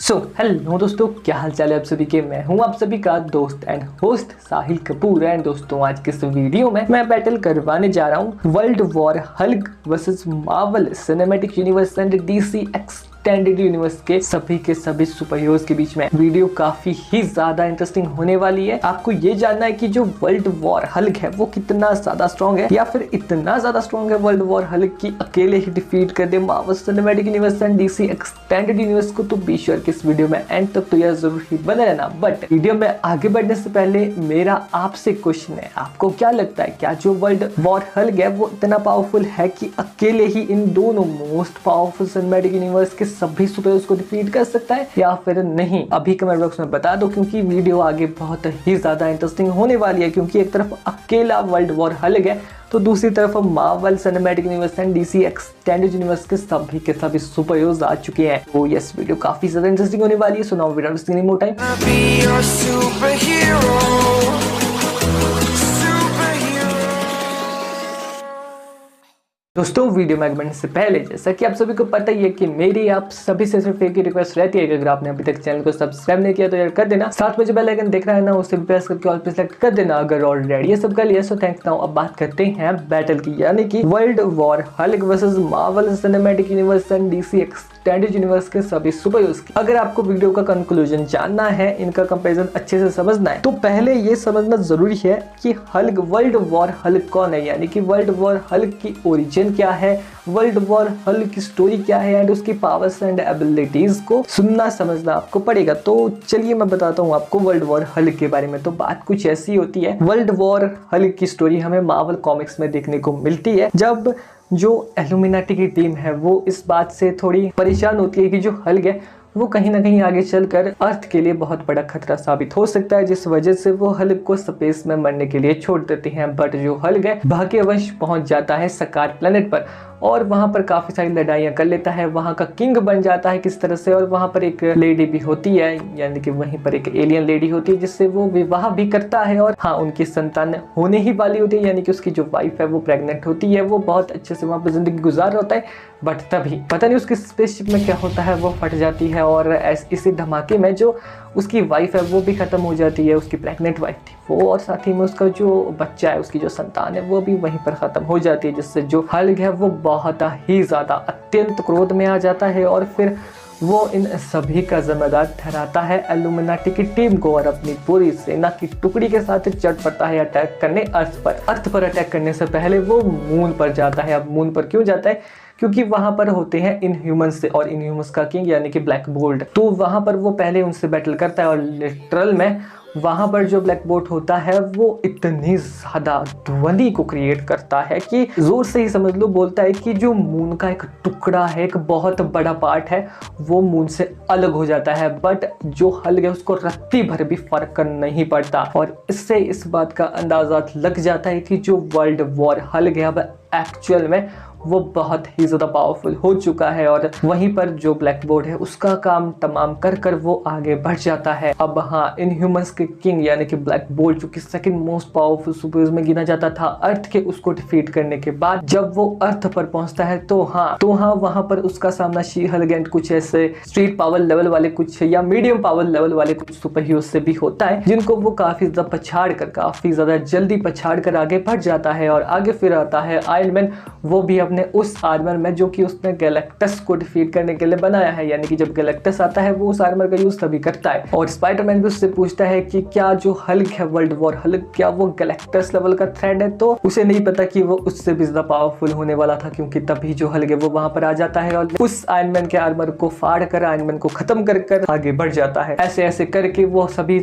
Hello दोस्तों, क्या हाल चाल है आप सभी के। मैं हूं आप सभी का दोस्त and host Sahil Kapoor. And दोस्तों, आज के इस वीडियो में मैं बैटल करवाने जा रहा हूं world war Hulk versus Marvel cinematic universe and DC extended universe के सभी सुपर हीरोज के बीच में। वीडियो काफी ही ज्यादा इंटरेस्टिंग होने वाली है। आपको ये जानना है कि जो वर्ल्ड वॉर हल्क है वो कितना ज्यादा स्ट्रॉन्ग है, या फिर इतना ज्यादा स्ट्रॉन्ग है वर्ल्ड वॉर हल्क की अकेले ही डिफीट कर दे Marvel cinematic universe and DC extended universe को। तो बी श्योर कि इस वीडियो में एंड तक तो यह जरूर ही बने रहना। बट वीडियो में आगे बढ़ने से पहले मेरा आपसे क्वेश्चन है, आपको क्या लगता है, क्या जो वर्ल्ड वॉर हल्क है वो इतना पावरफुल है कि अकेले ही इन दोनों मोस्ट पावरफुल सिनेमैटिक यूनिवर्स के सभी सुपर को डिफीट कर सकता है या फिर नहीं? अभी कमेंट बॉक्स में बता दो, क्योंकि वीडियो आगे बहुत ही ज्यादा इंटरेस्टिंग होने वाली है। क्योंकि एक तरफ अकेला वर्ल्ड वॉर हल्क है तो दूसरी तरफ Marvel cinematic universe and DC extended universe के सभी सुपर हीरोज आ चुके हैं। तो यस, वीडियो काफी ज्यादा इंटरेस्टिंग होने वाली है। So now without wasting any more time, दोस्तों वीडियो में आगे बढ़ने से पहले, जैसा कि आप सभी को पता ही है कि मेरी आप सभी से सिर्फ एक ही रिक्वेस्ट रहती है कि अगर आपने अभी तक चैनल को सब्सक्राइब नहीं किया तो यार कर देना। साथ में जो बेल आइकन दिख रहा है ना, उसे भी प्रेस करके ऑल पे सेलेक्ट कर देना अगर ऑलरेडी ये सब कर लिया। So thanks. नाउ अब बात करते हैं बैटल की, यानी कि world war Hulk versus Marvel cinematic universe and DC extended universe के सभी सुपर हीरोज की। अगर आपको वीडियो का कंक्लूजन जानना है, इनका कंपैरिजन अच्छे से समझना है, तो पहले ये समझना जरूरी है कि हल्क वर्ल्ड वॉर हल्क कौन है, यानी कि वर्ल्ड वॉर हल्क की ओरिजिन क्या है, वर्ल्ड वॉर हल्क की स्टोरी क्या है एंड उसकी पावर्स एंड एबिलिटीज को सुनना समझना आपको पड़ेगा। तो चलिए मैं बताता हूँ आपको वर्ल्ड वॉर हल्क के बारे में। तो बात कुछ ऐसी होती है, वर्ल्ड वॉर हल्क की स्टोरी हमें मार्वल कॉमिक्स में देखने को मिलती है, जब जो इल्यूमिनाटी की टीम है वो इस बात से थोड़ी परेशान होती है कि जो हल्क है वो कहीं ना कहीं आगे चलकर अर्थ के लिए बहुत बड़ा खतरा साबित हो सकता है, जिस वजह से वो हल्क को स्पेस में मरने के लिए छोड़ देते हैं। बट जो हल्क है भाग्यवश पहुंच जाता है सकार प्लेनेट पर और वहां पर काफी सारी लड़ाइयां कर लेता है, वहां का किंग बन जाता है किस तरह से। और वहां पर एक लेडी भी होती है, यानी कि वहीं पर एक एलियन लेडी होती है जिससे वो विवाह भी करता है और हाँ, उनकी संतान होने ही वाली होती है, यानी कि उसकी जो वाइफ है वो प्रेग्नेंट होती है। वो बहुत अच्छे से वहां पर जिंदगी गुजार रहा होता है, बट तभी पता नहीं उसकी स्पेसशिप में क्या होता है, वो फट जाती है और इसी धमाके में जो उसकी वाइफ है वो भी खत्म हो जाती है, उसकी प्रेग्नेंट वाइफ थी वो, और साथ ही में उसका जो बच्चा है, उसकी जो संतान है वो भी वहीं पर खत्म हो जाती है, जिससे जो हल्क है वो बहुत ही ज्यादा अत्यंत क्रोध में आ जाता है और फिर वो इन सभी का जिम्मेदार ठहराता है इल्यूमिनाटी की टीम को और अपनी पूरी सेना की टुकड़ी के साथ चढ़ पड़ता है अटैक करने अर्थ पर। अर्थ पर अटैक करने से पहले वो मून पर जाता है। अब मून पर क्यों जाता है? क्योंकि वहां पर होते हैं इनह्यूमंस से, और इनह्यूमंस का किंग यानी कि ब्लैक बोल्ट, तो वहां पर वो पहले उनसे बैटल करता है और लिटरल में वहां पर जो ब्लैक बोल्ट होता है वो इतनी ज्यादा ध्वनि को क्रिएट करता है कि जोर से ही समझ लो, बोलता है कि जो मून का एक टुकड़ा है, एक बहुत बड़ा पार्ट है, वो मून से अलग हो जाता है। बट जो हल्क है उसको रत्ती भर भी फर्क नहीं पड़ता और इससे इस बात का अंदाजा लग जाता है कि जो वर्ल्ड वॉर हल्क है अब एक्चुअल में वो बहुत ही ज्यादा पावरफुल हो चुका है। और वहीं पर जो ब्लैक बोल्ट है उसका काम तमाम कर कर वो आगे बढ़ जाता है। अब हाँ, इनह्यूमंस के किंग यानी कि ब्लैक बोल्ट, जो कि सेकंड मोस्ट पावरफुल सुपर में गिना जाता था अर्थ के, उसको डिफीट करने के बाद जब वो अर्थ पर पहुंचता है तो हाँ वहां पर उसका सामना शी हल्क एंड कुछ ऐसे स्ट्रीट पावर लेवल वाले कुछ या मीडियम पावर लेवल वाले कुछ सुपर हीरो से भी होता है, जिनको वो काफी ज्यादा काफी ज्यादा जल्दी पछाड़ कर आगे बढ़ जाता है। और आगे फिर आता है आयरन मैन, वो भी अपने उस आर्मर में जो कि उसने गैलेक्टस को डिफीट करने के लिए बनाया है, यानी कि जब गैलेक्टस आता है वो उस आर्मर का यूज तभी करता है। और स्पाइडरमैन भी उससे पूछता है कि क्या जो हल्क है वर्ल्ड वॉर हल्क, क्या वो गैलेक्टस लेवल का थ्रेट है? तो उसे नहीं पता कि वो उससे भी ज्यादा पावरफुल होने वाला था, क्योंकि तभी जो हल्क है वो वहां पर आ जाता है और उस आयरन मैन के आर्मर को फाड़ कर आयरन मैन को खत्म कर आगे बढ़ जाता है। ऐसे ऐसे करके वो सभी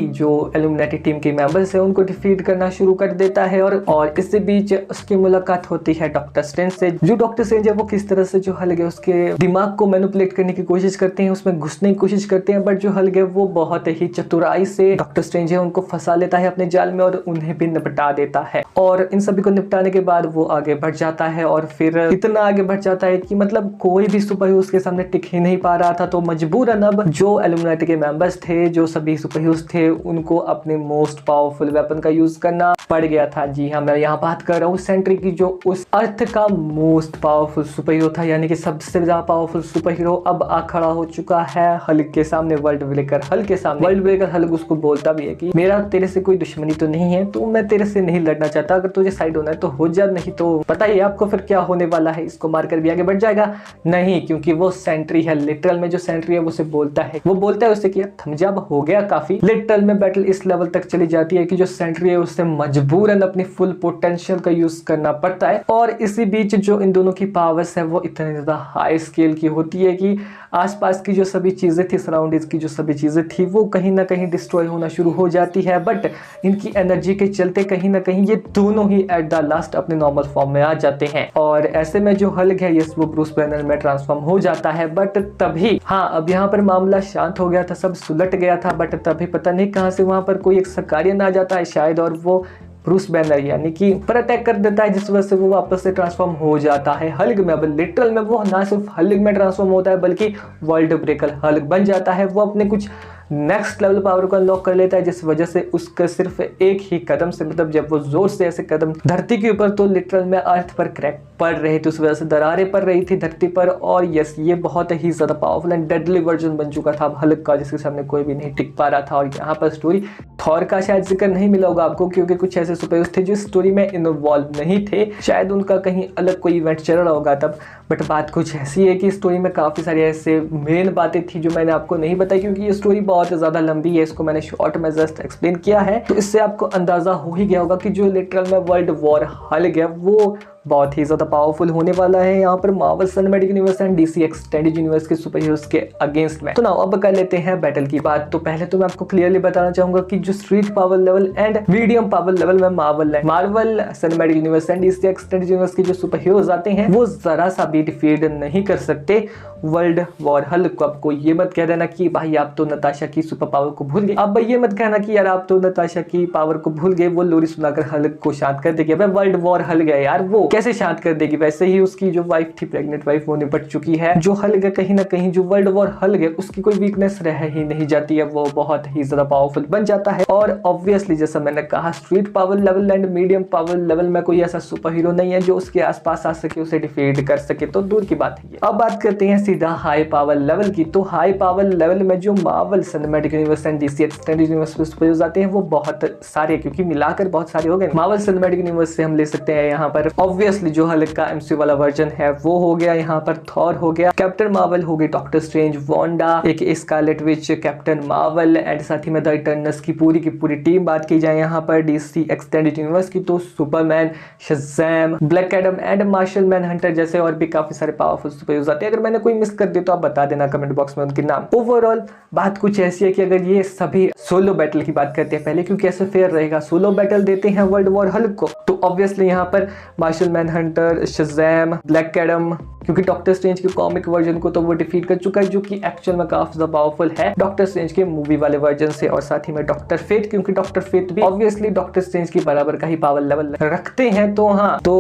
जो इल्यूमिनाटी टीम के मेंबर्स है उनको डिफीट करना शुरू कर देता है। और इसी बीच उसकी मुलाकात होती है डॉक्टर स्ट्रेंज से। जो डॉक्टर स्ट्रेंज है वो किस तरह से जो हल्क है उसके दिमाग को मैनिपुलेट करने की कोशिश करते हैं, उसमें घुसने की कोशिश करते हैं, बट जो हल्क है वो बहुत ही चतुराई से डॉक्टर स्ट्रेंज है उनको फंसा लेता है अपने जाल में और उन्हें भी निपटा देता है। और इन सभी को निपटाने के बाद वो आगे बढ़ जाता है और फिर इतना आगे बढ़ जाता है कि मतलब कोई भी सुपर हीरो उसके सामने टिक ही नहीं पा रहा था। तो मजबूरन अब जो इल्यूमिनाटी के मेंबर्स थे, जो सभी सुपर हीरोज थे, उनको अपने मोस्ट पावरफुल वेपन का यूज करना पड़ गया था। जी हाँ, मैं यहाँ बात कर रहा हूँ सेंट्री की, जो उस अर्थ का का मोस्ट पावरफुल सुपर हीरो था, यानी कि सबसे ज्यादा पावरफुल सुपर हीरो अब आ खड़ा हो चुका है हल्क के सामने, वर्ल्ड ब्रेकर हल्क के सामने। वर्ल्ड ब्रेकर हल्क उसको बोलता भी है कि मेरा तेरे से कोई दुश्मनी तो नहीं है, तो मैं तेरे से नहीं लड़ना चाहता, अगर तुझे साइड होना है तो हो जा, नहीं तो पता ही आपको फिर क्या होने वाला है, इसको मारकर भी आगे बढ़ जाएगा। नहीं, क्योंकि वो सेंट्री है, लिटरल में जो सेंट्री है वो उसे बोलता है, वो बोलता है उसे कि थम जा, हो गया काफी। लिटरल में बैटल इस लेवल तक चली जाती है कि जो सेंट्री है उससे मजबूरन अपनी फुल पोटेंशियल का यूज करना पड़ता है। और इसी बीच जो इन दोनों की पावर्स है वो इतनी ज्यादा हाई स्केल की होती है कि आसपास की जो सभी चीजें थी, सराउंडिंग्स की जो सभी चीजें थी, वो कहीं ना कहीं डिस्ट्रॉय होना शुरू हो जाती है। बट इनकी एनर्जी के चलते कहीं ना कहीं ये दोनों ही एट द लास्ट अपने नॉर्मल फॉर्म में आ जाते हैं। और ऐसे में जो हल्क है यस वो ब्रूस बैनर में ट्रांसफॉर्म हो जाता है। बट तभी हाँ, अब यहाँ पर मामला शांत हो गया था, सब सुलट गया था। बट तभी पता नहीं कहां से वहां पर कोई एक सकारियन आ जाता है शायद, और वो ब्रूस बैनर यानी कि पर अटैक कर देता है, जिस वजह से वो वापस से ट्रांसफॉर्म हो जाता है हल्क में। अब लिटरल में वो ना सिर्फ हल्क में ट्रांसफॉर्म होता है बल्कि वर्ल्ड ब्रेकर हल्क बन जाता है। वो अपने कुछ नेक्स्ट लेवल पावर को अनलॉक कर लेता है, जिस वजह से उसका सिर्फ एक ही कदम से, मतलब जब वो जोर से ऐसे कदम धरती के ऊपर, तो लिटरल में अर्थ पर क्रैक पड़ रही थी, उस वजह से दरारें पड़ रही थी धरती पर। और यस, ये बहुत ही ज्यादा पावरफुल एंड डेडली वर्जन बन चुका था हल्क का, जिसके सामने कोई भी नहीं टिक पा रहा था। और यहाँ पर स्टोरी थॉर का शायद जिक्र नहीं मिला होगा आपको, क्योंकि कुछ ऐसे सुपर थे जो स्टोरी में इन्वॉल्व नहीं थे, शायद उनका कहीं अलग कोई इवेंट चल रहा होगा तब। बट बात कुछ ऐसी है कि स्टोरी में काफी सारी ऐसे मेन बातें थी जो मैंने आपको नहीं बताई, क्योंकि ये स्टोरी बहुत ज्यादा लंबी है, इसको मैंने शॉर्ट में जस्ट एक्सप्लेन किया है। तो इससे आपको अंदाजा हो ही गया होगा कि जो लिटरल में वर्ल्ड वॉर हल्क है वो बहुत ही ज्यादा पावरफुल होने वाला है यहाँ पर Marvel cinematic universe and DC extended universe के सुपर हीरोज के अगेंस्ट में। तो ना अब कर लेते हैं बैटल की बात। तो पहले तो मैं आपको क्लियरली बताना चाहूंगा कि जो street power level and medium power level में Marvel cinematic universe and DC extended universe के जो सुपर हीरोज आते हैं वो जरा सा भी डिफीट नहीं कर सकते वर्ल्ड वॉर हल्क को। आपको ये मत कह देना कि भाई आप तो नताशा की सुपर पावर को भूल गए, अब ये मत कहना कि यार आप तो नताशा की पावर को भूल गए, वो लोरी सुनाकर हल्क को शांत कर देगी। वर्ल्ड वॉर हल्क है यार, वो कैसे शांत कर देगी? वैसे ही उसकी जो वाइफ थी, प्रेग्नेंट वाइफ, वो निपट चुकी है। जो हल्क है कहीं ना कहीं, जो वर्ल्ड वॉर हल्क है उसकी कोई वीकनेस रह ही नहीं जाती है, वो बहुत ही ज्यादा पावरफुल बन जाता है। और ऑब्वियसली जैसा मैंने कहा, street power level and medium power level में कोई ऐसा सुपर हीरो नहीं है जो उसके आसपास आ सके, उसे डिफीट कर सके, तो दूर की बात है। अब बात करते हैं सीधा हाई पावर लेवल की। तो हाई पावर लेवल में जो Marvel cinematic universe and DC extended universe में सुपर हीरोज आते हैं वो बहुत सारे, क्योंकि मिलाकर बहुत सारे हो गए। मार्वल सिनेमैटिक यूनिवर्स से हम ले सकते हैं यहाँ पर ऑब्वियसली जो हल्क का एमसीयू वाला वर्जन है वो हो गया, यहाँ पर थॉर हो गया, कैप्टन मार्वल हो गई, डॉक्टर स्ट्रेंज, वांडा, एक Scarlet Witch, captain Marvel and साथ ही में द इटर्नल्स की पूरी टीम। बात की जाए यहाँ पर डीसी एक्सटेंडेड यूनिवर्स की तो Superman, Shazam, Black Adam and Martian Manhunter जैसे और भी काफी सारे पावरफुल सुपर हीरोज आते हैं। अगर मैंने कोई मिस कर दिया तो आप बता देना कमेंट बॉक्स में उनके नाम। ओवरऑल बात कुछ ऐसी है कि अगर ये सभी सोलो बैटल की बात करते हैं पहले, क्योंकि ऐसे फेयर रहेगा, सोलो बैटल देते हैं वर्ल्ड वॉर हल्क को, तो ऑब्वियसली यहाँ पर Martian Manhunter, Shazam, Black Adam, क्योंकि डॉक्टर स्ट्रेंज के कॉमिक वर्जन को तो वो डिफीट कर चुका है, जो कि एक्चुअल में काफी ज्यादा पावरफुल है डॉक्टर स्ट्रेंज के मूवी वाले वर्जन से। और साथ ही में डॉक्टर फेट, क्योंकि डॉक्टर फेट भी ऑब्वियसली डॉक्टर स्ट्रेंज की बराबर का ही पावर लेवल रखते हैं। तो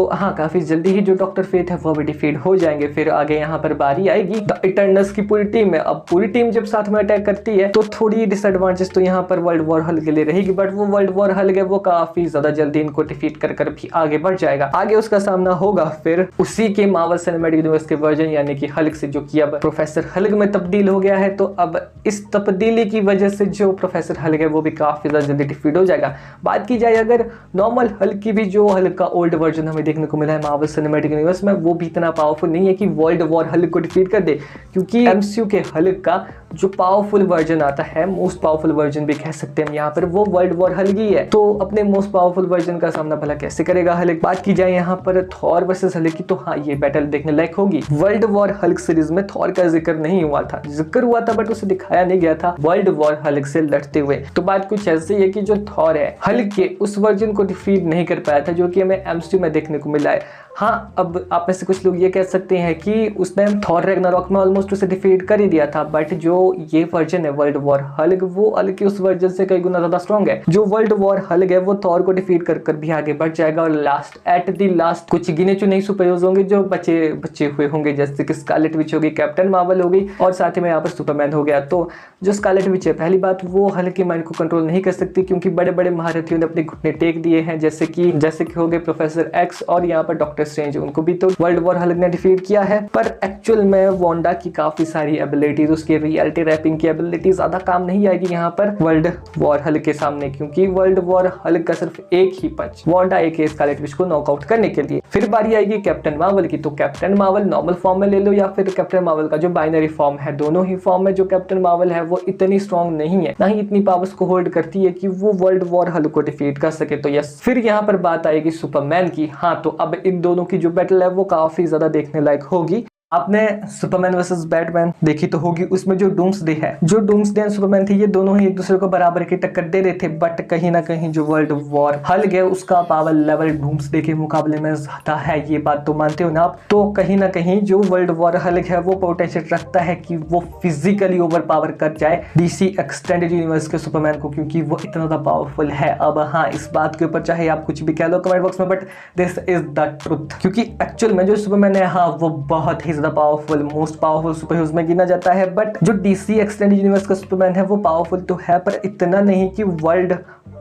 हाँ काफी जल्दी ही जो डॉक्टर फेट है वो भी डिफीट हो जाएंगे। फिर आगे यहाँ पर बारी आएगी द इटर्नल्स की पूरी टीम में। अब पूरी टीम जब साथ में अटैक करती है तो थोड़ी डिसएडवांटेज तो यहाँ पर वर्ल्ड वॉर हल्क के लिए रहेगी, बट वो वर्ल्ड वॉर हल्क है वो काफी ज्यादा जल्दी इनको डिफीट कर भी आगे बढ़ जाएगा। आगे उसका सामना होगा फिर उसी के मार्वल सिनेमैटिक यूनिवर्स के वर्जन यानी कि हल्क से, जो कि अब प्रोफेसर हल्क में तब्दील हो गया है। तो अब इस तब्दीली की वजह से जो प्रोफेसर हल्क है वो भी काफी ज्यादा जल्दी डिफीट हो जाएगा। बात की जाए अगर नॉर्मल हल्क की भी, जो हल्क का ओल्ड वर्जन हमें देखने को मिला है मार्वल सिनेमैटिक यूनिवर्स में, वो भी इतना पावरफुल नहीं है कि वर्ल्ड वॉर हल्क को डिफीट कर दे, क्योंकि एमसीयू के हल्क का जो पावरफुल वर्जन आता है, मोस्ट पावरफुल वर्जन भी कह सकते हैं यहाँ पर, वो वर्ल्ड वॉर हल्क ही है। तो अपने मोस्ट पावरफुल वर्जन का सामना भला कैसे करेगा हल्क? बात की जाए यहाँ पर थॉर वर्सेस हल्क की, तो हाँ ये बैटल देखने लायक होगी। वर्ल्ड वॉर हल्क सीरीज में थॉर का जिक्र नहीं हुआ था, जिक्र हुआ था बट उसे दिखाया नहीं गया था वर्ल्ड वॉर हल्क से लड़ते हुए। तो बात कुछ ऐसी है कि जो थॉर है हल्क के उस वर्जन को डिफीट नहीं कर पाया था, जो कि हमें एमसीयू में देखने को मिला है। हाँ, अब आप में से कुछ लोग ये कह सकते हैं कि उसने थॉर रैग्नारॉक में ऑलमोस्ट उसे डिफीट कर ही दिया था, बट जो ये वर्जन है वर्ल्ड वॉर हल्क, वो हल्क के उस वर्जन से कई गुना ज्यादा स्ट्रॉन्ग है। जो वर्ल्ड वॉर हल्क है वो थॉर को डिफीट कर भी आगे बढ़ जाएगा। और एट द लास्ट कुछ गिने चुने सुपर हीरोज होंगे जो बचे हुए होंगे, जैसे कि स्कारलेट विच होगी, कैप्टन मार्वल हो गई, और साथ ही में यहाँ पर सुपरमैन हो गया। तो जो स्कारलेट विच है, पहली बात वो हल्क के माइंड को कंट्रोल नहीं कर सकती, क्योंकि बड़े बड़े महारथियों ने अपने घुटने टेक दिए हैं, जैसे कि हो गए प्रोफेसर एक्स और यहाँ पर डॉक्टर स्ट्रेंज, उनको भी तो वर्ल्ड वॉर हल्क ने डिफीट किया है। पर एक्चुअल में वांडा की काफी सारी एबिलिटीज, उसकी रियलिटी रैपिंग की एबिलिटी ज्यादा काम नहीं आएगी यहाँ पर वर्ल्ड वॉर हल्क के सामने, क्योंकि वर्ल्ड वॉर हल्क का सिर्फ एक ही पंच वांडा एके स्कारलेट विच को नॉकआउट करने के लिए। फिर बारी आएगी कैप्टन मार्वल की, तो कैप्टन मार्वल नॉर्मल फॉर्म में ले लो या फिर कैप्टन मार्वल का जो बाइनरी फॉर्म है, दोनों ही फॉर्म में जो कैप्टन मार्वल है वो इतनी स्ट्रॉन्ग नहीं है, ना ही इतनी पावर्स को होल्ड करती है कि वो वर्ल्ड वॉर हल्क को डिफीट कर सके। तो यस, फिर यहाँ पर बात आएगी सुपरमैन की। हाँ, तो अब इन दोनों की जो बैटल है वो काफी ज्यादा देखने लायक होगी। आपने सुपरमैन वर्सेस बैटमैन देखी तो होगी, उसमें जो डूम्सडे है, जो डूम्सडे एंड सुपरमैन थे, ये दोनों ही एक दूसरे को बराबर की टक्कर दे रहे थे। बट कहीं ना कहीं जो वर्ल्ड वॉर हल्क है उसका पावर लेवल डूम्सडे के मुकाबले में ज्यादा है, ये बात तो मानते हो ना आप। तो कहीं ना कहीं जो वर्ल्ड वॉर हल्क है वो पोटेंशियल रखता है कि वो फिजिकली ओवर पावर कर जाए डीसी एक्सटेंडेड यूनिवर्स के सुपरमैन को, क्योंकि वो इतना ज्यादा पावरफुल है। अब हाँ, इस बात के ऊपर चाहे आप कुछ भी कह लो कमेंट बॉक्स में, but this is the truth, क्योंकि एक्चुअल में जो सुपरमैन है हाँ वो बहुत ही powerful, most powerful super heroes में गिना जाता है। बट जो डीसी एक्सटेंडेड यूनिवर्स का सुपरमैन है वो पावरफुल तो है, पर इतना नहीं कि वर्ल्ड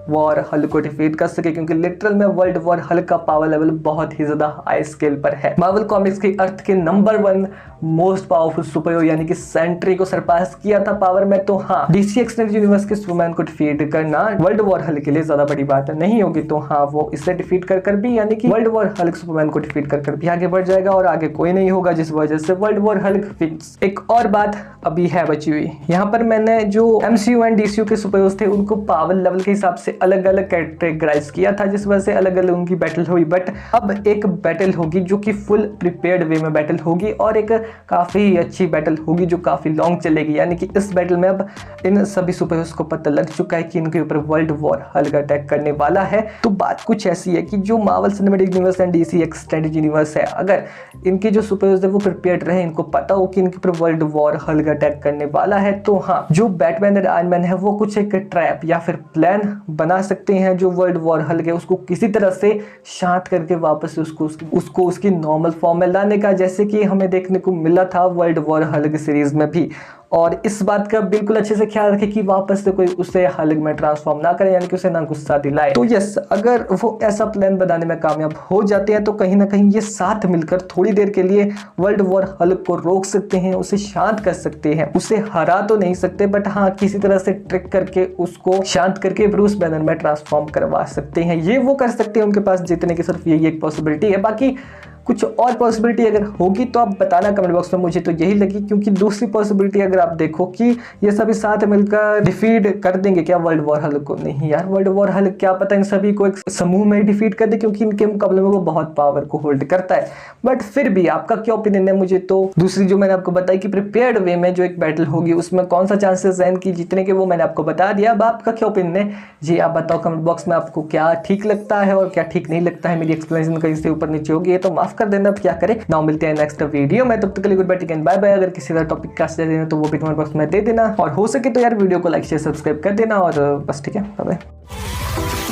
वॉर हल्क को डिफीट कर सके, क्योंकि लिटरल में वर्ल्ड वॉर हल्क का पावर लेवल बहुत ही ज्यादा हाई स्केल पर है। मार्वल कॉमिक्स की अर्थ के number 1 most powerful super hero यानी कि सेंट्री को सरपास किया था पावर में। तो हाँ, डीसी एक्सटेंडेड यूनिवर्स के सुपरमैन को डिफीट करना वर्ल्ड वॉर हल्क के लिए ज्यादा बड़ी बात नहीं होगी। तो हाँ, वो इसे डिफीट कर भी यानी कि वर्ल्ड वॉर हल्क सुपरमैन को डिफीट कर भी आगे बढ़ जाएगा और आगे कोई नहीं होगा, जिस वजह से वर्ल्ड वॉर हल्क फिक्स। एक और बात अभी है बची हुई, यहाँ पर मैंने जो एमसीयू एंड डीसीयू के सुपर हीरोज थे उनको पावर लेवल के हिसाब से अलग अलग कैटेगराइज किया था, जिस वजह से अलग अलग उनकी बैटल हुई। बट अब एक बैटल होगी जो कि फुल प्रिपेयर्ड वे में बैटल होगी और एक काफी अच्छी बैटल होगी जो काफी लॉन्ग चलेगी। यानी कि इस बैटल में अब इन सभी सुपर हीरोज को पता लग चुका है कि इनके ऊपर वर्ल्ड वॉर हल्क अटैक करने वाला है। तो बात कुछ ऐसी है कि जो Marvel cinematic universe and DC extended universe है, अगर इनके जो सुपर हीरोज है वो प्रिपेयर्ड रहे, इनको पता हो कि इनके ऊपर वर्ल्ड वॉर हल्क अटैक करने वाला है, तो हाँ, जो बैटमैन एंड आयरन मैन है वो कुछ एक ट्रैप या फिर प्लान बना सकते हैं जो वर्ल्ड वॉर हल्क है उसको किसी तरह से शांत करके वापस उसको उसकी नॉर्मल फॉर्म में लाने का, जैसे कि हमें देखने को मिला था वर्ल्ड वॉर हल्क सीरीज में भी। और इस बात का बिल्कुल अच्छे से ख्याल रखें कि वापस से कोई उसे हल्क में ट्रांसफॉर्म ना करे, यानी कि उसे ना गुस्सा दिलाए। तो यस, अगर वो ऐसा प्लान बनाने में कामयाब हो जाते हैं तो कहीं ना कहीं ये साथ मिलकर थोड़ी देर के लिए वर्ल्ड वॉर हल्क को रोक सकते हैं, उसे शांत कर सकते हैं। उसे हरा तो नहीं सकते, बट हाँ, किसी तरह से ट्रिक करके उसको शांत करके ब्रूस बैनर में ट्रांसफॉर्म करवा सकते हैं। ये वो कर सकते हैं, उनके पास जीतने की सिर्फ यही एक पॉसिबिलिटी है। बाकी कुछ और पॉसिबिलिटी अगर होगी तो आप बताना कमेंट बॉक्स में। मुझे तो यही लगी, क्योंकि दूसरी पॉसिबिलिटी अगर आप देखो कि ये सभी साथ मिलकर डिफीट कर देंगे क्या वर्ल्ड वॉर हल्क को, नहीं यार, वर्ल्ड वॉर हल्क क्या पता इन सभी को एक समूह में डिफीट कर दे, क्योंकि इनके मुकाबले में वो बहुत पावर को होल्ड करता है। बट फिर भी आपका क्या ओपिनियन है? मुझे तो दूसरी जो मैंने आपको बताई कि प्रिपेयर्ड वे में जो एक बैटल होगी उसमें कौन सा चांसेस है इनकी जीतने के, वो मैंने आपको बता दिया। अब आपका क्या ओपिनियन है जी, आप बताओ कमेंट बॉक्स में, आपको क्या ठीक लगता है और क्या ठीक नहीं लगता है। मेरी एक्सप्लेनेशन कहीं से ऊपर नीचे होगी तो माफ कर देना, क्या करें। नाउ मिलते हैं नेक्स्ट वीडियो में, तब तक के लिए goodbye, take care, bye bye. अगर किसी तरह टॉपिक का सजेशन देना तो वो भी कमेंट बॉक्स में दे देना, और हो सके तो यार वीडियो को लाइक शेयर सब्सक्राइब कर देना, और बस ठीक है, बाय बाय।